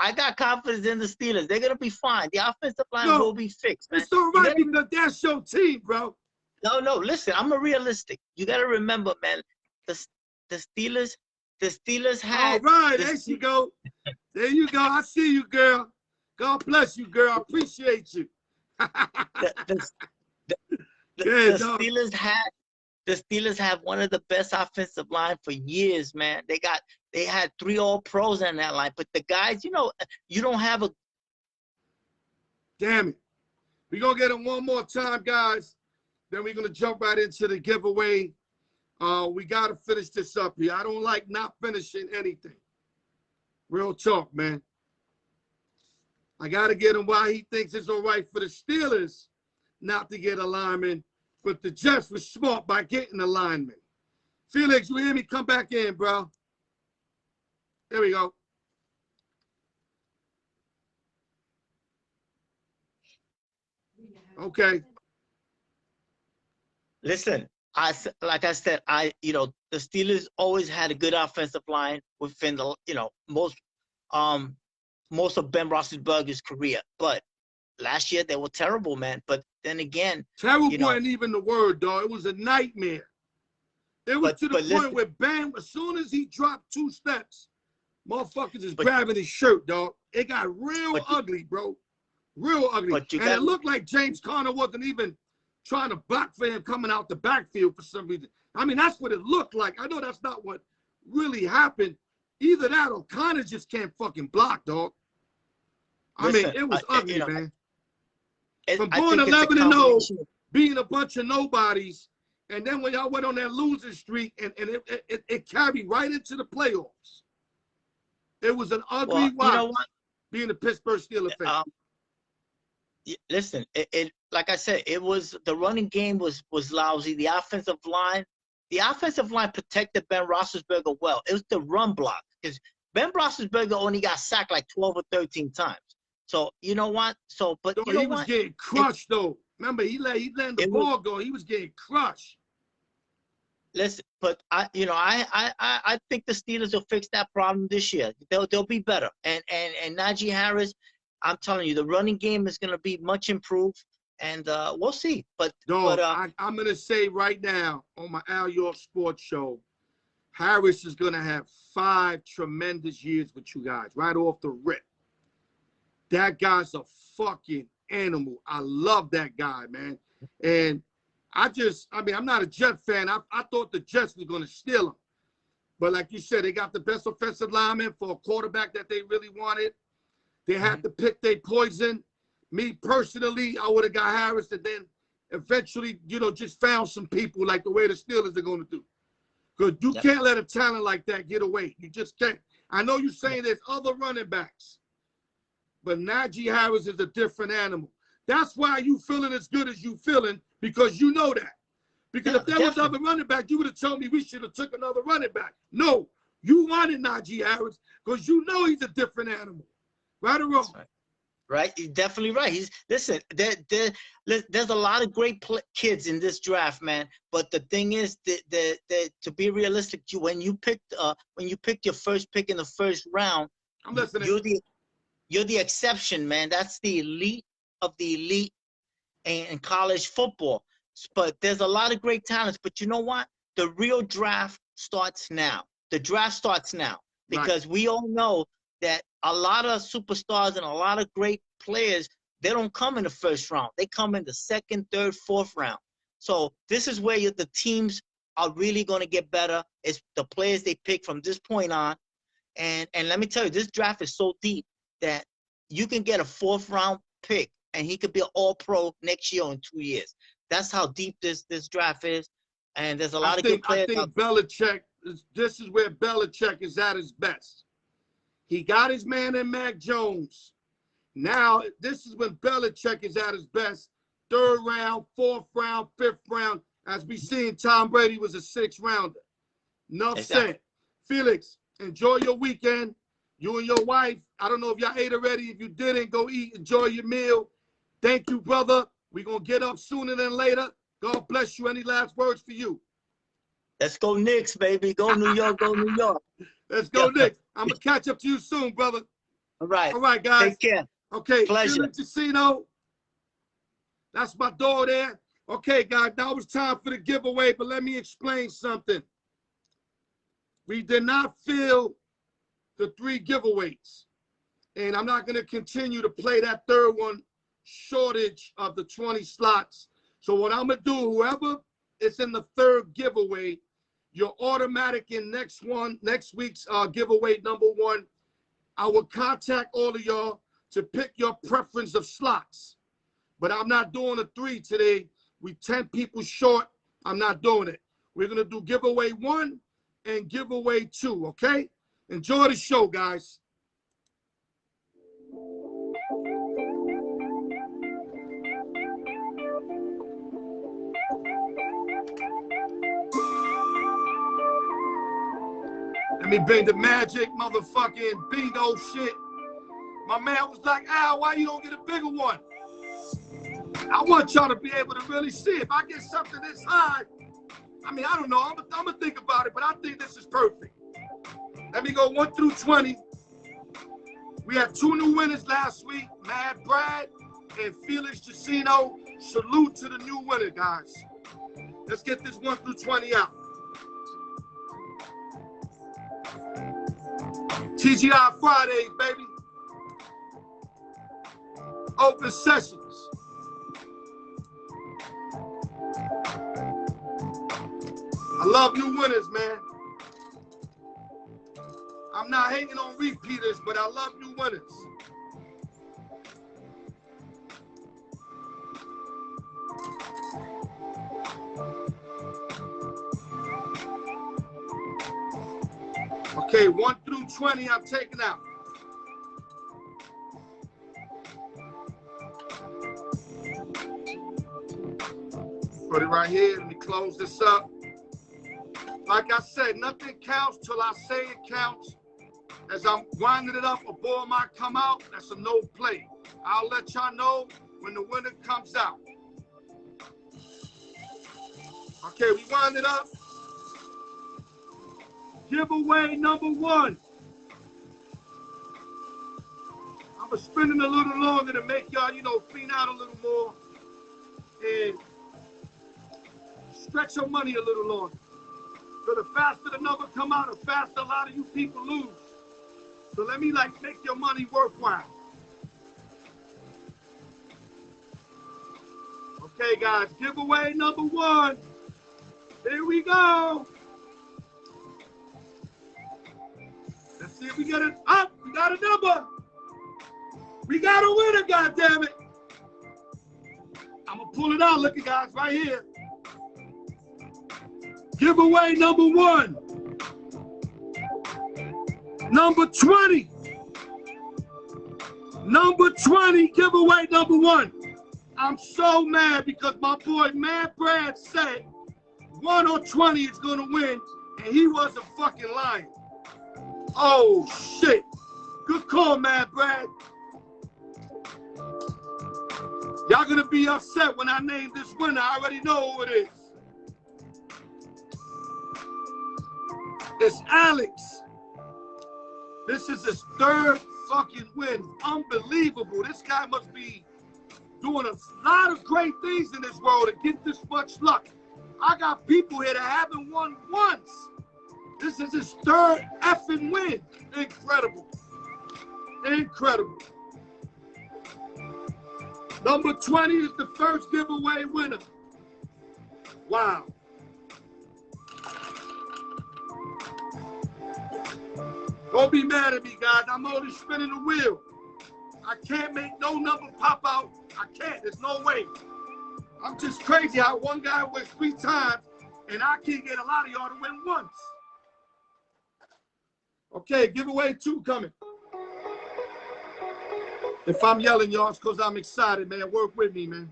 I got confidence in the Steelers. They're gonna be fine. The offensive line will be fixed, man. It's all right, because that's your team, bro. No. Listen, I'm a realistic. You gotta remember, man. The Steelers had. All right, there you go. There you go. I see you, girl. God bless you, girl. I appreciate you. The Steelers have one of the best offensive line for years, man. They had 3 All-Pros on that line, but the guys, you know, you don't have a. Damn it! We're gonna get them one more time, guys. Then we're gonna jump right into the giveaway. We gotta finish this up here. I don't like not finishing anything. Real talk, man. I gotta get him why he thinks it's all right for the Steelers not to get a lineman. But the Jets were smart by getting the lineman. Felix, you hear me? Come back in, bro. There we go. Okay. Listen, like I said, you know, the Steelers always had a good offensive line within the, you know, most of Ben Roethlisberger's career. But last year they were terrible, man. But then again, terrible wasn't even the word, dog. It was a nightmare. It was to the point where Ben, as soon as he dropped 2 steps, motherfuckers is grabbing his shirt, dog. It got real ugly, bro. Real ugly. And it looked like James Conner wasn't even trying to block for him coming out the backfield for some reason. I mean, that's what it looked like. I know that's not what really happened. Either that or Conner just can't fucking block, dog. I mean, it was ugly, man. From going 11-0, being a bunch of nobodies, and then when y'all went on that losing streak, and it carried right into the playoffs. It was an ugly watch, being a Pittsburgh Steelers fan. Listen, like I said, it was the running game was lousy. The offensive line protected Ben Roethlisberger well. It was the run block because Ben Roethlisberger only got sacked like 12 or 13 times. So you know what? So, but you know he was what? getting crushed though. Remember, he let the ball go. He was getting crushed. Listen, but I think the Steelers will fix that problem this year. They'll be better. And Najee Harris, I'm telling you, the running game is going to be much improved, and we'll see. But I'm going to say right now on my Al York Sports Show, Harris is going to have 5 tremendous years with you guys right off the rip. That guy's a fucking animal. I love that guy, man. And I'm not a Jet fan. I thought the Jets were going to steal him. But like you said, they got the best offensive lineman for a quarterback that they really wanted. They had to pick their poison. Me personally, I would have got Harris and then eventually, just found some people like the way the Steelers are going to do. Because you can't let a talent like that get away. You just can't. I know you're saying there's other running backs, but Najee Harris is a different animal. That's why you feeling as good as you feeling, because you know that. Because if there was other running back, you would have told me we should have took another running back. No, you wanted Najee Harris because you know he's a different animal. Right or wrong? Right, you're definitely right. There's a lot of great kids in this draft, man. But the thing is, to be realistic, when you picked your first pick in the first round, I'm listening. You're the exception, man. That's the elite of the elite in college football. But there's a lot of great talents. But you know what? The real draft starts now. The draft starts now because we all know that a lot of superstars and a lot of great players, they don't come in the first round. They come in the second, third, fourth round. So this is where the teams are really going to get better. It's the players they pick from this point on. And let me tell you, this draft is so deep that you can get a 4th round pick and he could be an all-pro next year or in 2 years. That's how deep this draft is. And there's a lot of good players. I think Belichick, this is where Belichick is at his best. He got his man in Mac Jones. Now, this is when Belichick is at his best. 3rd round, 4th round, 5th round. As we seen, Tom Brady was a 6th rounder. Enough said. Felix, enjoy your weekend. You and your wife. I don't know if y'all ate already. If you didn't, go eat. Enjoy your meal. Thank you, brother. We're going to get up sooner than later. God bless you. Any last words for you? Let's go Knicks, baby. Go New York. Go New York. Let's go Knicks. I'm going to catch up to you soon, brother. All right. All right, guys. Take care. Okay. Pleasure. Casino. That's my door there. Okay, guys. Now it's time for the giveaway, but let me explain something. We did not fill the 3 giveaways. And I'm not going to continue to play that 3rd one, shortage of the 20 slots. So what I'm going to do, whoever is in the 3rd giveaway, you're automatic in next week's giveaway number 1. I will contact all of y'all to pick your preference of slots. But I'm not doing a 3 today. We 10 people short. I'm not doing it. We're going to do giveaway 1 and giveaway 2, okay? Enjoy the show, guys. Let me bring the magic motherfucking bingo shit. My man was like, Al, why you don't get a bigger one? I want y'all to be able to really see. If I get something this high, I mean, I don't know. I'm going to think about it, but I think this is perfect. Let me go 1 through 20. We had 2 new winners last week, Mad Brad and Felix Casino. Salute to the new winner, guys. Let's get this 1 through 20 out. TGI Fridays, baby. Open sessions. I love new winners, man. I'm not hating on repeaters, but I love new winners. Okay, 1 through 20, I'm taking out. Put it right here. Let me close this up. Like I said, nothing counts till I say it counts. As I'm winding it up, a ball might come out. That's a no play. I'll let y'all know when the winner comes out. Okay, we wind it up. Giveaway number 1. I'm going to spin it a little longer to make y'all, fiend out a little more. And stretch your money a little longer. So the faster the number come out, the faster a lot of you people lose. So let me make your money worthwhile. Okay, guys, giveaway number 1. Here we go. Let's see if we get it up. We got a number. We got a winner, goddammit. I'm gonna pull it out. Look at guys right here. Giveaway number 1. Number 20. Number 20, giveaway number 1. I'm so mad because my boy Mad Brad said 1 or 20 is gonna win, and he wasn't fucking lying. Oh shit. Good call, Mad Brad. Y'all gonna be upset when I name this winner. I already know who it is. It's Alex. This is his 3rd fucking win. Unbelievable. This guy must be doing a lot of great things in this world to get this much luck. I got people here that haven't won once. This is his 3rd effing win. Incredible. Incredible. Number 20 is the first giveaway winner. Wow. Don't be mad at me, guys. I'm only spinning the wheel. I can't make no number pop out. I can't. There's no way. I'm just crazy how one guy wins 3 times and I can't get a lot of y'all to win once. Okay, giveaway 2 coming. If I'm yelling, y'all, it's because I'm excited, man. Work with me, man.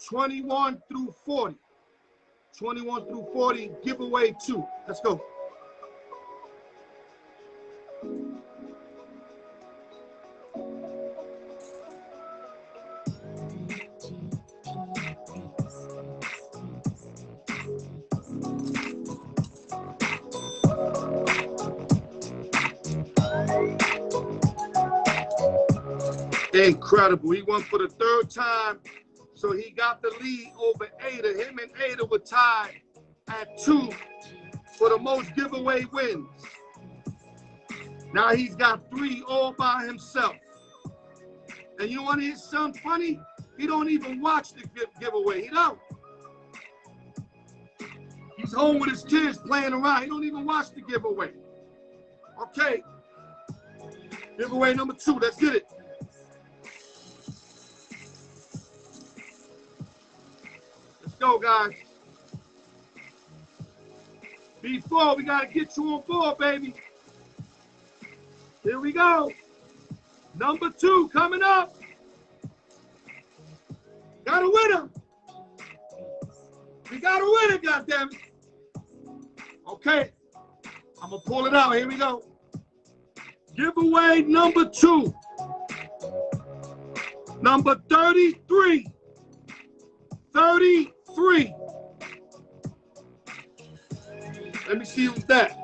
21 through 40. 21 through 40, giveaway 2. Let's go. Incredible. He won for the 3rd time, so he got the lead over Ada. Him and Ada were tied at 2 for the most giveaway wins. Now he's got 3 all by himself. And you want to hear something funny? He don't even watch the giveaway. He don't. He's home with his kids playing around. He don't even watch the giveaway. Okay. Giveaway number 2. Let's get it. Go, guys. Before we got to get you on board, baby. Here we go. Number 2 coming up. Got a winner. We got a winner, goddammit. Okay. I'm going to pull it out. Here we go. Giveaway number 2. Number 33. 33. Let me see who's that.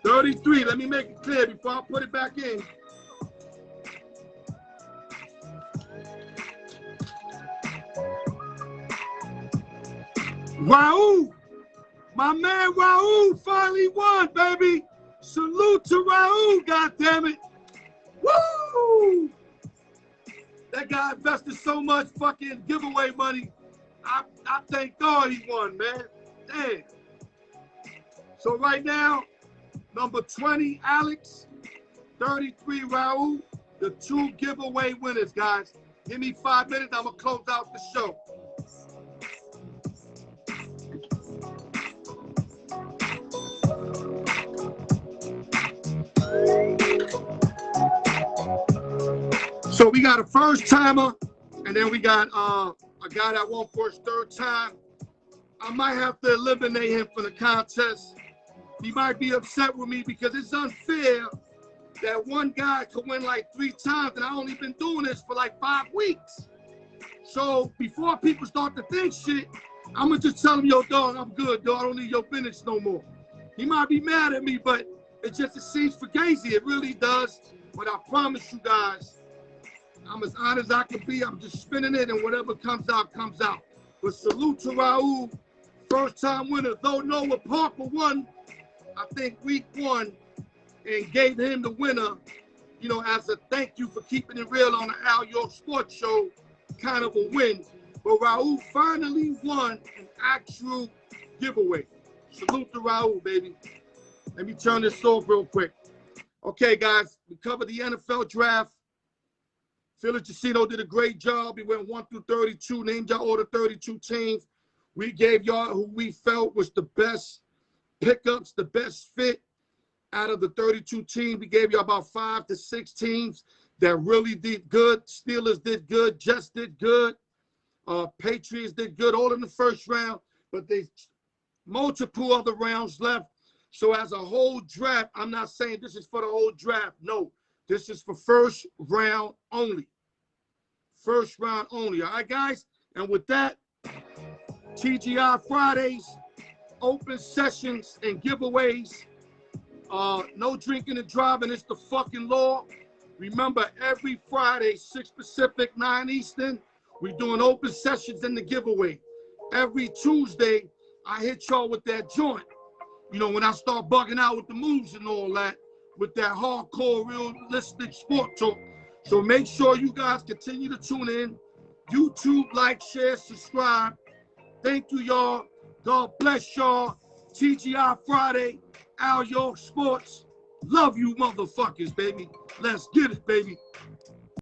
33. Let me make it clear before I put it back in. Raul. My man Raul finally won, baby. Salute to Raul, goddammit. Woo! That guy invested so much fucking giveaway money. I thank God he won, man. Damn. So right now, number 20, Alex, 33, Raul, the 2 giveaway winners, guys. Give me 5 minutes, I'm gonna close out the show. So we got a first timer And then we got a guy that won for his third time. I might have to eliminate him from the contest. He might be upset with me because it's unfair that one guy could win like 3 times and I only been doing this for like 5 weeks. So before people start to think shit, I'm gonna just tell him, yo, dog, I'm good, dog. I don't need your business no more. He might be mad at me, but it seems fugazi. It really does. But I promise you guys, I'm as honest as I can be. I'm just spinning it, and whatever comes out, comes out. But salute to Raul, first-time winner. Though Noah Parker won, I think week 1, and gave him the winner, you know, as a thank you for keeping it real on the Al York Sports Show, kind of a win. But Raul finally won an actual giveaway. Salute to Raul, baby. Let me turn this off real quick. Okay, guys, we covered the NFL draft. Philly Casino did a great job. We went 1 through 32, named y'all all the 32 teams. We gave y'all who we felt was the best pickups, the best fit out of the 32 teams. We gave y'all about 5 to 6 teams that really did good. Steelers did good. Jets did good. Patriots did good, all in the first round, but they multiple other rounds left. So as a whole draft, I'm not saying this is for the whole draft. No, this is for first round only. First round only. All right, guys? And with that, TGI Fridays, open sessions and giveaways. No drinking and driving. It's the fucking law. Remember, every Friday, 6 Pacific, 9 Eastern, we're doing open sessions and the giveaway. Every Tuesday, I hit y'all with that joint. You know, when I start bugging out with the moves and all that, with that hardcore, realistic sport talk. So make sure you guys continue to tune in. YouTube, like, share, subscribe. Thank you, y'all. God bless y'all. TGI Friday, Al York Sports. Love you motherfuckers, baby. Let's get it, baby.